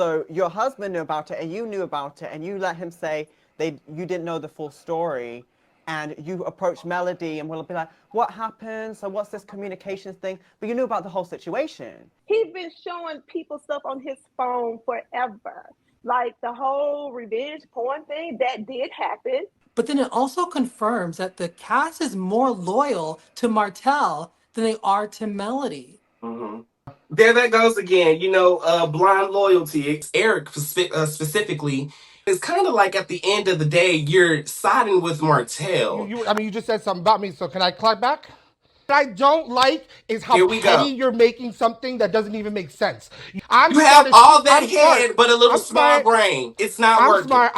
So your husband knew about it and you knew about it and you let him say you didn't know the full story, and you approach Melody and will be like, what happened? So what's this communications thing? But you knew about the whole situation. He's been showing people stuff on his phone forever. Like the whole revenge porn thing, that did happen. But then it also confirms that the cast is more loyal to Martell than they are to Melody. Mm-hmm. There that goes again. Blind loyalty. Eric specifically is kind of like at the end of the day, you're siding with Martell. You just said something about me, so can I clap back? What I don't like is how Here we petty go. you're making something that doesn't even make sense. You have all that head, but a little I'm small smart. brain. It's not I'm working. smart.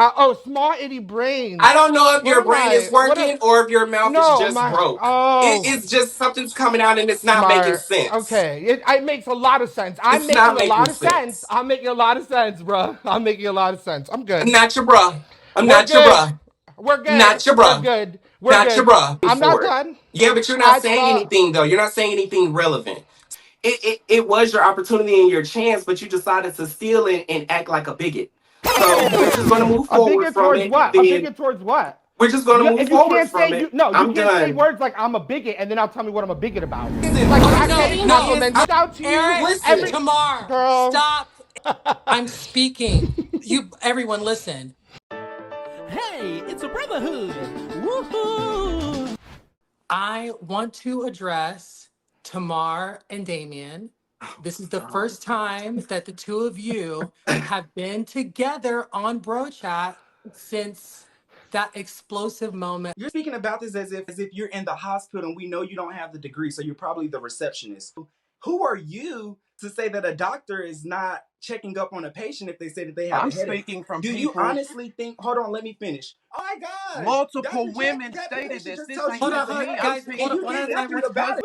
Small itty brain. I don't know if your What am brain I? is What working or if your mouth is No, just my broke. oh. It's just something's coming out and it's not making Smart. sense. Okay, it makes a lot of sense. I'm It's not making a lot making of sense. sense. I'm making a lot of sense, bro. I'm making a lot of sense. I'm good. I'm not your bruh. I'm We're not your good. bruh. We're good. Not your We're bruh. good. We're Not good. your bruh. I'm not For it. done. Yeah, but you're not saying anything though. You're not saying anything relevant. It was your opportunity and your chance, but you decided to steal it and act like a bigot. So we're just gonna move A forward bigot from towards it. what? A bigot towards what? We're just gonna move And you forward can't from say it. you I'm can't say done. words like I'm a bigot and then I'll tell me what I'm a bigot about. Okay, Like I no, can't no. compliment out to you. Eric, Tamar, girl. stop. I'm speaking. Everyone, listen. Hey, it's a brotherhood. Woohoo! I want to address Tamar and Damien. This is the first time that the two of you have been together on Bro Chat since that explosive moment. You're speaking about this as if you're in the hospital and we know you don't have the degree, so you're probably the receptionist. Who are you to say that a doctor is not checking up on a patient if they say that they have a headache? I'm speaking from Do people. You honestly think? Hold on, let me finish. Oh my God! Multiple women stated this. This ain't Hold on, just me. guys. I'm Hold on, speaking one at a time. about it.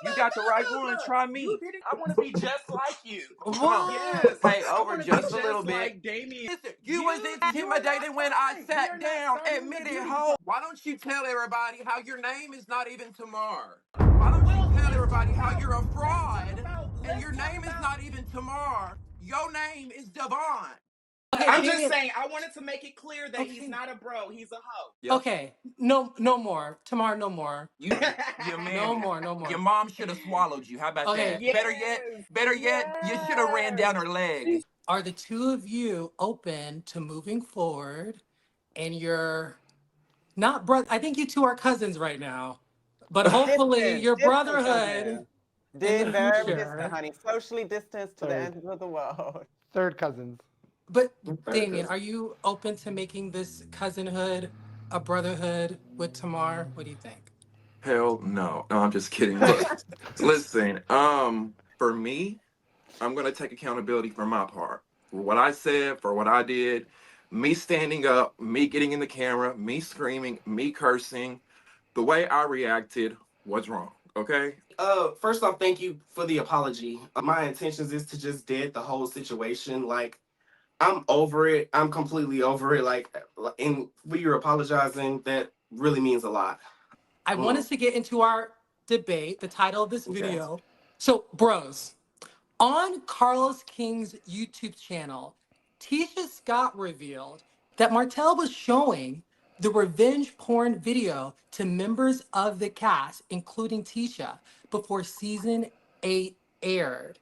You got the right one. Try me. I want to be just like you. Come on. Yes. Hey, I over wanna be just a little just bit. like Damien. Listen, you was intimidated when I sat down. Admit it, ho. Why don't you tell everybody how your name is not even Tamar? Why don't you tell everybody how you're a fraud and your name is not even Tamar? Your name is Devon. Okay, I'm Damien. just saying, I wanted to make it clear that he's not a bro, he's a hoe. Okay, no more. Tamar, no more. Your man, No more. Your mom should have swallowed you. How about that? Yes, Better yet, you should have ran down her leg. Are the two of you open to moving forward? And you're not brother. I think you two are cousins right now, but hopefully your brotherhood. Very distant, honey. Socially distanced to the end of the world. Third cousins. But Damien, are you open to making this cousinhood a brotherhood with Tamar? What do you think? Hell no. No, I'm just kidding. Look, listen, for me, I'm gonna take accountability for my part. For what I said, for what I did, me standing up, me getting in the camera, me screaming, me cursing. The way I reacted was wrong. Okay? First off, thank you for the apology. My intentions is to just dead the whole situation. Like, I'm over it. I'm completely over it. Like, and when you're apologizing, that really means a lot. I want us to get into our debate, the title of this video. So, bros, on Carlos King's YouTube channel, Tisha Scott revealed that Martell was showing the revenge porn video to members of the cast, including Tisha, before season 8 aired.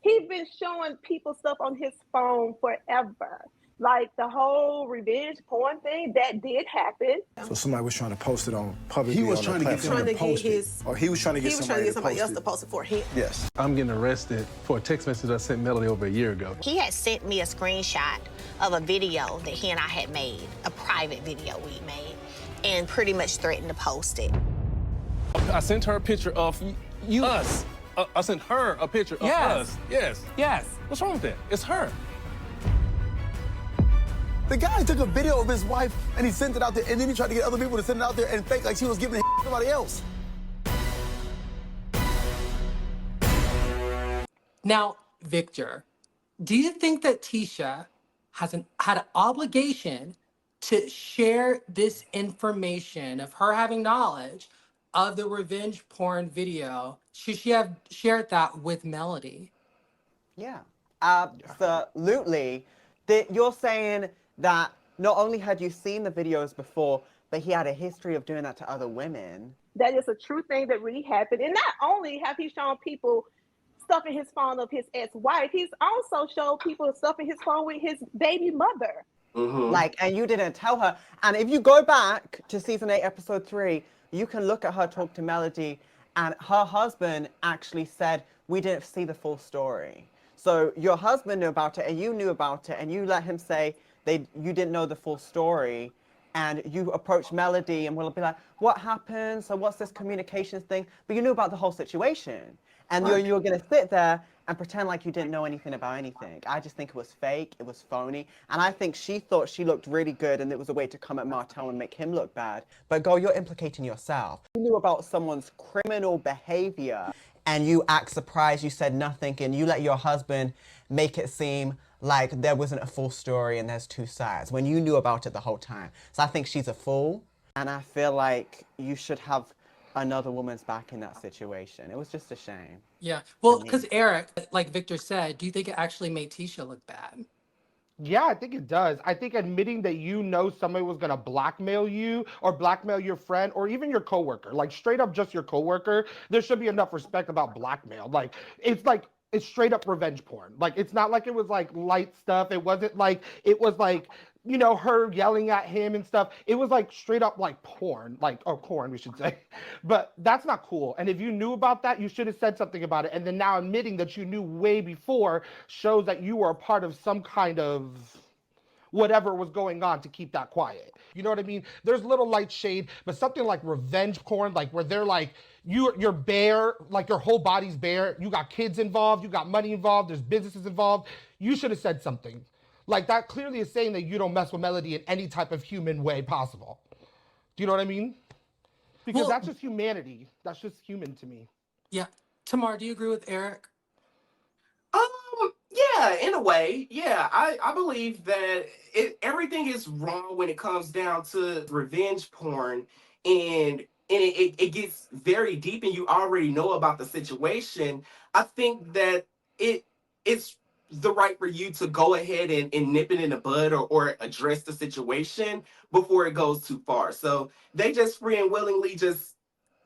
He's been showing people stuff on his phone forever. Like the whole revenge porn thing, that did happen. So somebody was trying to post it on publicly. He was trying to get somebody to post it. Or he was trying to get somebody else to post it for him. Yes. I'm getting arrested for a text message I sent Melody over a year ago. He had sent me a screenshot of a video that he and I had made, a private video we made, and pretty much threatened to post it. I sent her a picture of us. I sent her a picture of us. Yes. Yes. What's wrong with that? It's her. The guy took a video of his wife and he sent it out there, and then he tried to get other people to send it out there and fake like she was giving it to somebody else. Now, Victor, do you think that Tisha had an obligation to share this information of her having knowledge of the revenge porn video? Should she have shared that with Melody? Yeah. Absolutely. You're saying that not only had you seen the videos before, but he had a history of doing that to other women. That is a true thing that really happened. And not only have he shown people stuff in his phone of his ex-wife, he's also showed people stuff in his phone with his baby mother. Mm-hmm. Like, and you didn't tell her. And if you go back to season 8, episode 3, you can look at her talk to Melody, and her husband actually said, we didn't see the full story. So your husband knew about it, and you knew about it, and you let him say you didn't know the full story. And you approach Melody and will be like, what happened? So what's this communications thing? But you knew about the whole situation. And you're going to sit there and pretend like you didn't know anything about anything. I just think it was fake. It was phony. And I think she thought she looked really good and it was a way to come at Martell and make him look bad. But girl, you're implicating yourself. You knew about someone's criminal behavior and you act surprised, you said nothing, and you let your husband make it seem like there wasn't a full story and there's two sides when you knew about it the whole time. So I think she's a fool, and I feel like you should have another woman's back in that situation. It was just a shame. Yeah, well, because Eric, like Victor said, do you think it actually made Tisha look bad? Yeah, I think it does. I think admitting that you know somebody was going to blackmail you or blackmail your friend or even your coworker, like straight up just your coworker, there should be enough respect about blackmail. Like, it's straight up revenge porn. Like, it's not like it was like light stuff. It wasn't like, it was like, you know, her yelling at him and stuff. It was like straight up like porn, porn, we should say. But that's not cool. And if you knew about that, you should have said something about it. And then now admitting that you knew way before shows that you were a part of some kind of whatever was going on to keep that quiet. You know what I mean? There's little light shade, but something like revenge porn, like where they're like, you're bare, like your whole body's bare, you got kids involved, you got money involved, there's businesses involved, you should have said something. Like that clearly is saying that you don't mess with Melody in any type of human way possible. Do you know what I mean? Because that's just humanity. That's just human to me. Yeah. Tamar, do you agree with Eric? Yeah, in a way. Yeah, I believe that everything is wrong when it comes down to revenge porn, and it gets very deep and you already know about the situation. I think that it's the right for you to go ahead and nip it in the bud or address the situation before it goes too far. So they just free and willingly just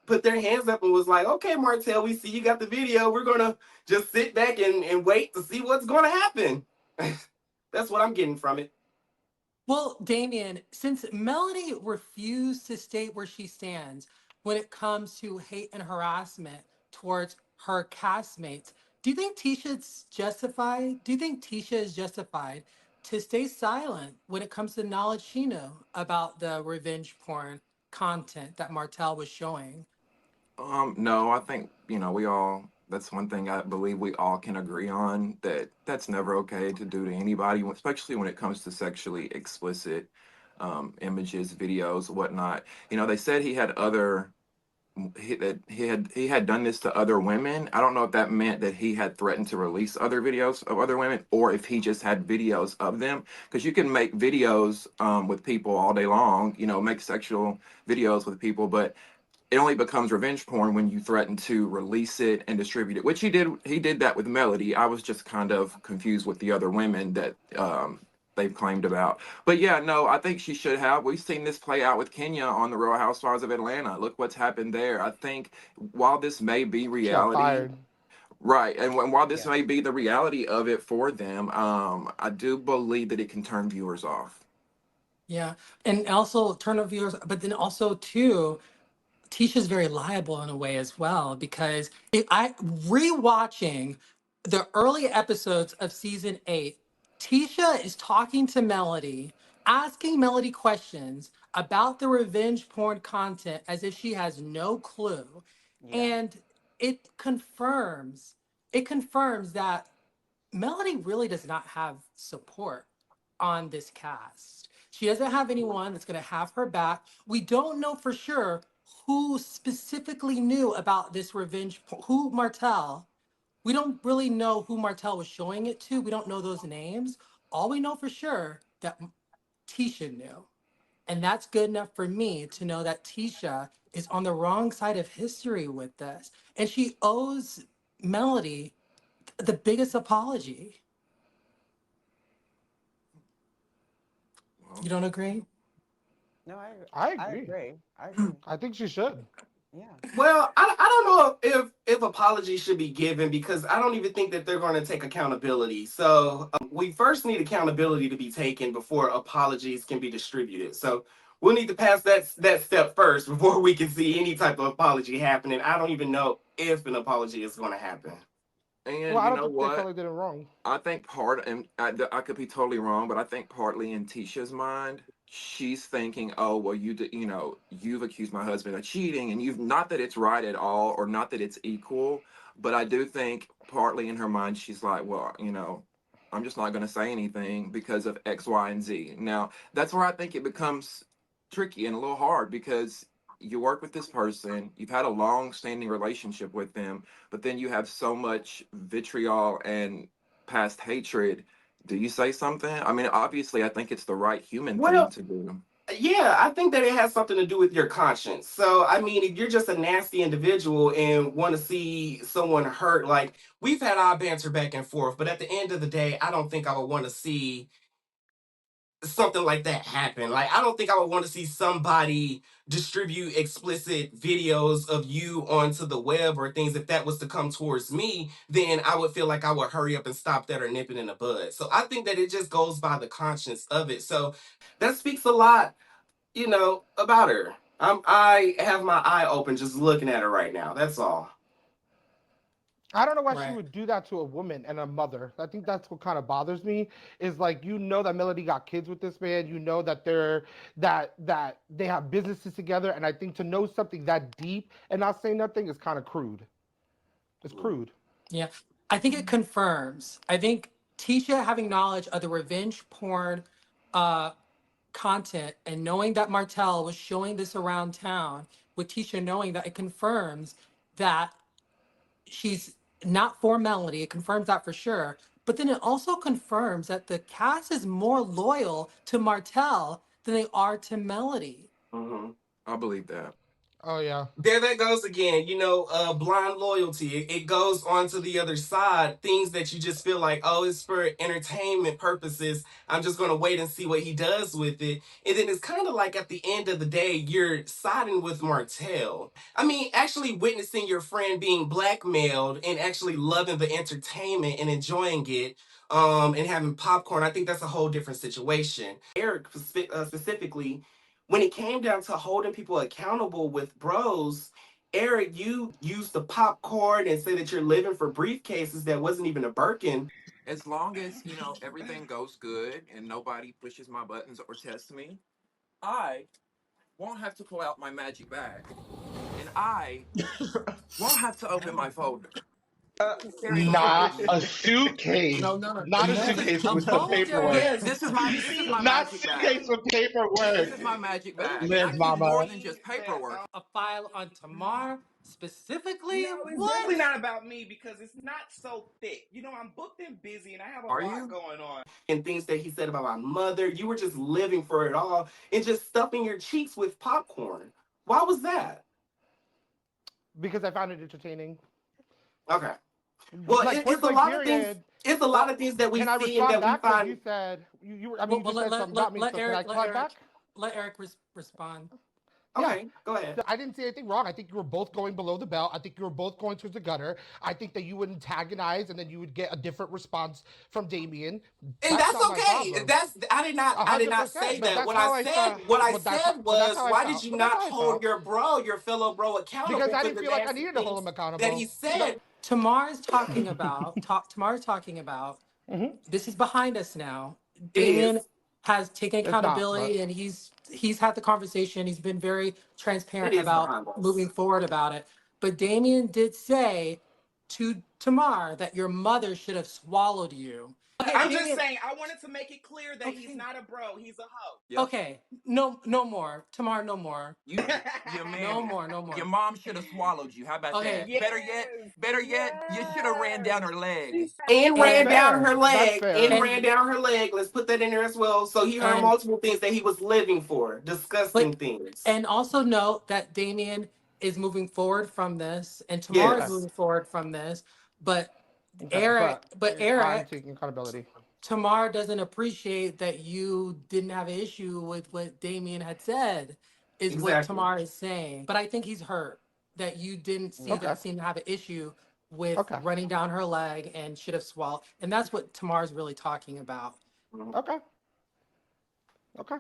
put their hands up and was like, okay, Martell, we see you got the video. We're going to just sit back and wait to see what's going to happen. That's what I'm getting from it. Well, Damien, since Melody refused to state where she stands when it comes to hate and harassment towards her castmates, do you think Tisha is justified? Do you think Tisha is justified to stay silent when it comes to knowledge she knew about the revenge porn content that Martell was showing? No, I think, that's one thing I believe we all can agree on, that's never okay to do to anybody, especially when it comes to sexually explicit images, videos, whatnot. They said he had he had done this to other women. I don't know if that meant that he had threatened to release other videos of other women or if he just had videos of them, because you can make videos with people all day long, make sexual videos with people, but it only becomes revenge porn when you threaten to release it and distribute it, which he did that with Melody. I was just kind of confused with the other women that they've claimed about. But yeah, no, I think she should have. We've seen this play out with Kenya on the Real Housewives of Atlanta. Look what's happened there. I think while this may be reality, right, and while this may be the reality of it for them, I do believe that it can turn viewers off. Yeah, and also turn off viewers, but then also too, Tisha's very liable in a way as well, because rewatching the early episodes of season 8, Tisha is talking to Melody, asking Melody questions about the revenge porn content as if she has no clue. Yeah. And it confirms that Melody really does not have support on this cast. She doesn't have anyone that's going to have her back. We don't know for sure who specifically knew about this revenge, who Martell. We don't really know who Martell was showing it to. We don't know those names. All we know for sure that Tisha knew. And that's good enough for me to know that Tisha is on the wrong side of history with this. And she owes Melody the biggest apology. You don't agree? No, I I agree. agree. I agree. I think she should. Yeah. Well, I don't know if apologies should be given because I don't even think that they're going to take accountability. So we first need accountability to be taken before apologies can be distributed. So we'll need to pass that step first before we can see any type of apology happening. I don't even know if an apology is going to happen. And Well, I you don't know think they what? totally did it wrong. I think and I could be totally wrong, but I think partly in Tisha's mind, she's thinking, oh, well, you've accused my husband of cheating, and you've not that it's right at all, or not that it's equal, but I do think partly in her mind, she's like, well, I'm just not going to say anything because of X, Y, and Z. Now, that's where I think it becomes tricky and a little hard because you work with this person, you've had a long-standing relationship with them, but then you have so much vitriol and past hatred. Do you say something? I mean, obviously, I think it's the right human thing to do. Yeah, I think that it has something to do with your conscience. So, I mean, if you're just a nasty individual and want to see someone hurt, like we've had our banter back and forth, but at the end of the day, I don't think I would want to see something like that happen. Like, I don't think I would want to see somebody distribute explicit videos of you onto the web or things. If that was to come towards me, then I would feel like I would hurry up and stop that or nip it in the bud. So I think that it just goes by the conscience of it. So that speaks a lot, about her. I have my eye open just looking at her right now. That's all. I don't know why she would do that to a woman and a mother. I think that's what kind of bothers me. Is like that Melody got kids with this man. You know that that they have businesses together, and I think to know something that deep and not say nothing is kind of crude. It's crude. Yeah, I think it confirms. I think Tisha having knowledge of the revenge porn content and knowing that Martell was showing this around town, with Tisha knowing that, it confirms that she's not for Melody. It confirms that for sure. But then it also confirms that the cast is more loyal to Martell than they are to Melody. Mm-hmm. I believe that. Oh, yeah. There that goes again, blind loyalty. It goes on to the other side. Things that you just feel like, oh, it's for entertainment purposes. I'm just going to wait and see what he does with it. And then it's kind of like at the end of the day, you're siding with Martell. I mean, actually witnessing your friend being blackmailed and actually loving the entertainment and enjoying it. And having popcorn, I think that's a whole different situation. Eric specifically, when it came down to holding people accountable with bros, Eric, you used the popcorn and say that you're living for briefcases that wasn't even a Birkin. As long as, everything goes good and nobody pushes my buttons or tests me, I won't have to pull out my magic bag. And I won't have to open my folder. Not a suitcase. No. Not a suitcase with some paperwork. This is my Not magic suitcase bag. with paperwork. This is my magic bag. Live, I keep mama. more than just paperwork. A file on Tamar specifically? No, it's What? definitely not about me because it's not so thick. I'm booked and busy and I have a lot going on. And things that he said about my mother, you were just living for it all and just stuffing your cheeks with popcorn. Why was that? Because I found it entertaining. Okay. Well, it's a lot of things. It's a lot of things that we see and that we find. You said you were. I mean, you said something about me. So can I clap back? Let Eric respond. Okay, go ahead. I didn't say anything wrong. I think you were both going below the belt. I think you were both going towards the gutter. I think that you would antagonize and then you would get a different response from Damien. And that's okay. I did not say that. What I said was, why did you not hold your fellow bro accountable? Because I didn't feel like I needed to hold him accountable. That he said. Tamar is talking about. This is behind us now. Damien has taken accountability and he's had the conversation. He's been very transparent about moving forward about it. But Damien did say to Tamar that your mother should have swallowed you. Okay, I'm just saying, I wanted to make it clear that he's not a bro, he's a hoe. Yep. Okay, no more. Tamar, no more. Your man, no more. Your mom should have swallowed you. How about that? Yes, better yet, you should have ran down her leg. Ran down her leg. Let's put that in there as well. So he heard multiple things that he was living for. Disgusting things. And also note that Damien is moving forward from this, and Tamar is moving forward from this, but Eric, I'm taking accountability. Tamar doesn't appreciate that you didn't have an issue with what Damien had said, is what Tamar is saying. But I think he's hurt that you didn't seem to have an issue with running down her leg and should have swallowed. And that's what Tamar's really talking about. Okay. Okay.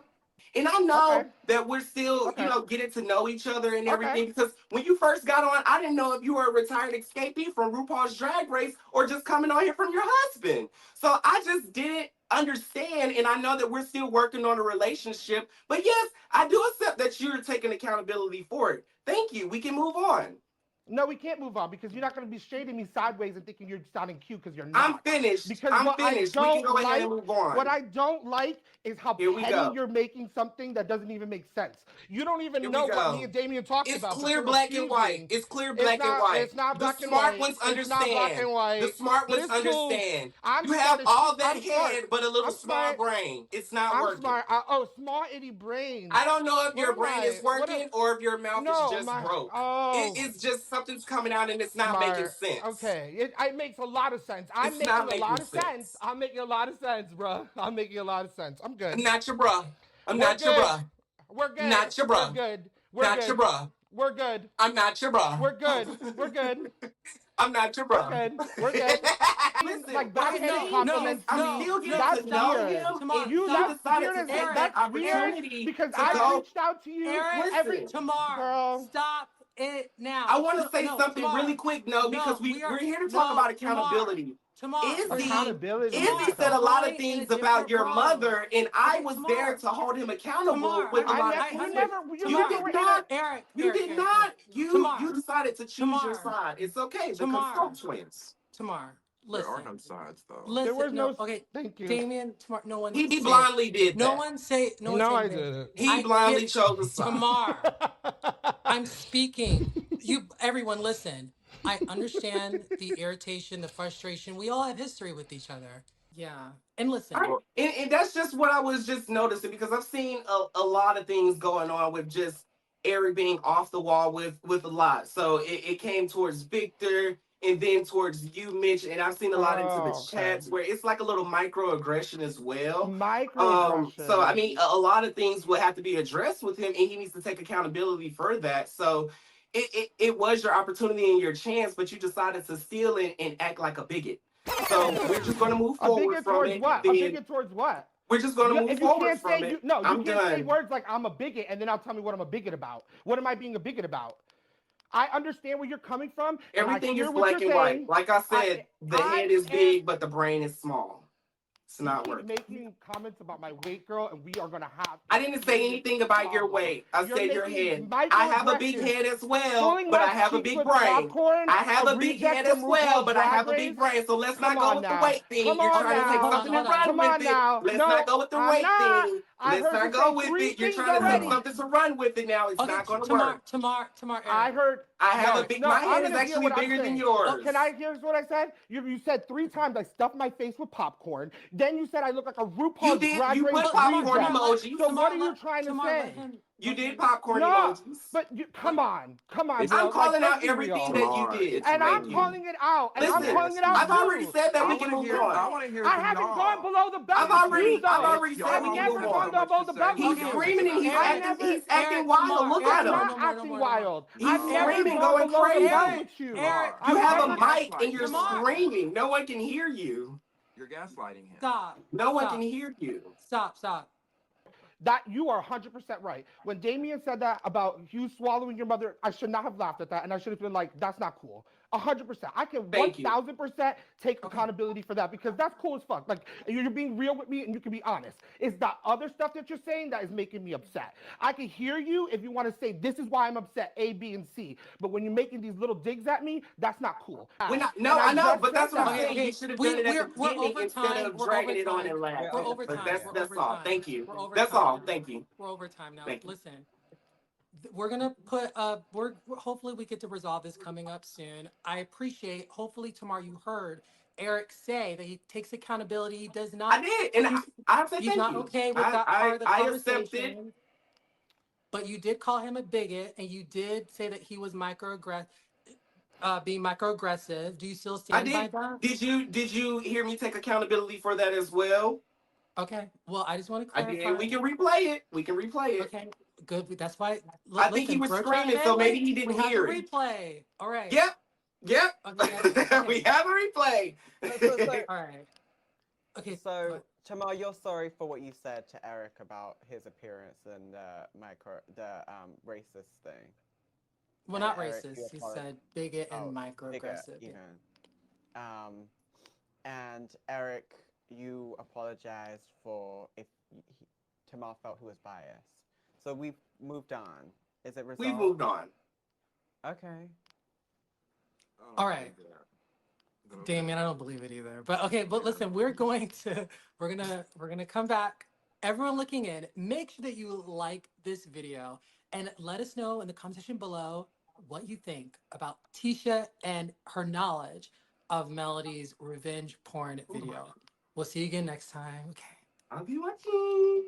And I know that we're still, you know, getting to know each other and everything. Because when you first got on, I didn't know if you were a retired escapee from RuPaul's Drag Race or just coming on here from your husband. So I just didn't understand. And I know that we're still working on a relationship. But yes, I do accept that you're taking accountability for it. Thank you. We can move on. No, we can't move on because you're not going to be shading me sideways and thinking you're sounding cute because you're not. I'm finished. Because I'm what finished. I We don't can go ahead like, and move on. What I don't like is how Here we petty go. you're making something that doesn't even make sense. You don't even know what me and Damien talked about. It's clear black and white. It's clear black and white. It's not black the and white. smart ones understand. It's not black and white. The smart ones It's understand. Cool. You have all that head, but a little small brain. It's not working. Smart. Small itty brain. I don't know if your brain is working or if your mouth is just broke. It's just something's coming out and it's not making sense. Okay, it makes a lot of sense. I'm making a lot of sense. I'm making a lot of sense, bro. I'm making a lot of sense. I'm good. I'm not your bruh. I'm not your bruh. We're good. Not your bruh. We're good. We're not your bruh. We're good. I'm not your bruh. We're good. We're good. I'm not your bruh. We're good. We're good. Listen, like backhanded compliments. I'm still getting to know him. That's weird because I reached out to you. Eric, Tamar, stop it now. I want to say something really quick, because we're here to talk about accountability. Izzy said a lot of things about your mother, and I was there to hold him accountable with a lot of things. You did not. You decided to choose your side. It's okay. The Scott twins. Tamar, listen. There are no sides, though. Listen, there was no. Okay, thank you. Damien, Tamar, no one. He blindly did that. No one say. No, I didn't. He blindly chose a side. Tamar, I'm speaking. Everyone, listen. I understand the irritation, the frustration. We all have history with each other. Yeah. And listen. And that's just what I was just noticing, because I've seen a lot of things going on with just Eric being off the wall with a lot. So it came towards Victor and then towards you, Mitch. And I've seen a lot into the chats where it's like a little microaggression as well. Microaggression. So, I mean, a lot of things will have to be addressed with him, and he needs to take accountability for that. So it was your opportunity and your chance, but you decided to steal it and act like a bigot. So we're just going to move forward from it. A bigot towards what? We're just going to move forward from it. You can't say words like I'm a bigot and then I'll tell me what I'm a bigot about. What am I being a bigot about? I understand where you're coming from. Everything is black and white. Like I said, the head is big, but the brain is small. It's not working. Making comments about my weight, girl, and we are gonna have. I didn't say anything about your weight. I said your head. I have a big head as well, but I have a big brain. I have a big head as well, but I have a big brain. So let's not go with the weight thing. You're trying to take something and run with it. Let's not go with the weight thing. Let's not go with it. You're trying to take something to run with it now. It's not going to work. Tamar. I heard. I have a big. My head is actually bigger than yours. Can I? Here's what I said. You said 3 times I stuffed my face with popcorn. Then you said I look like a RuPaul's Drag Race. You put popcorn emojis. So what are you trying to say? You did popcorn emojis. But come on. I'm calling out everything that you did. And I'm calling it out. Listen, I've already said that we can move on. I want to hear I from haven't y'all. gone below the belt. I've already said we can move on. Below the belt. He's screaming and he's acting wild. Look at him. I'm not acting wild. He's screaming, going crazy. You You have a mic and you're screaming. No one can hear you. You're gaslighting him. Stop. No one can hear you. Stop. That you are 100% right. When Damien said that about you swallowing your mother, I should not have laughed at that, and I should have been like, "That's not cool." 100%. I can 1,000% take accountability for that because that's cool as fuck. Like you're being real with me, and you can be honest. It's the other stuff that you're saying that is making me upset. I can hear you if you want to say this is why I'm upset, A, B, and C. But when you're making these little digs at me, that's not cool. I know, but that's what I'm saying. You should have done it at the beginning instead of dragging it on and laughing. We're over time. But that's all. Thank you. That's all. Thank you. We're over time now. Listen. We're gonna put hopefully we get to resolve this coming up soon. I appreciate, hopefully Tamar, you heard Eric say that he takes accountability. He does not. I did, and I said he's not okay with that part of the conversation. Accepted. But you did call him a bigot, and you did say that he was microaggressive. being microaggressive. Do you still stand by that? Did you hear me take accountability for that as well? Okay. Well, I just want to I clarify. did. We can replay it. We can replay it. Okay. Good. That's why. I think he was screaming, so maybe he didn't hear it. it. Replay. All right. Yep. Okay. We have a replay. All right. Okay. So, Tamar, you're sorry for what you said to Eric about his appearance and racist thing. Well, not racist. He said bigot and microaggressive. Bigot, and Eric, you apologized for if Tamar felt he was biased. So we've moved on. Is it resolved? We've moved on. Okay. All right. Damien, I don't believe it either. But okay, but listen, we're gonna come back. Everyone looking in, make sure that you like this video and let us know in the comment section below what you think about Tisha and her knowledge of Melody's revenge porn video. We'll see you again next time. Okay. I'll be watching.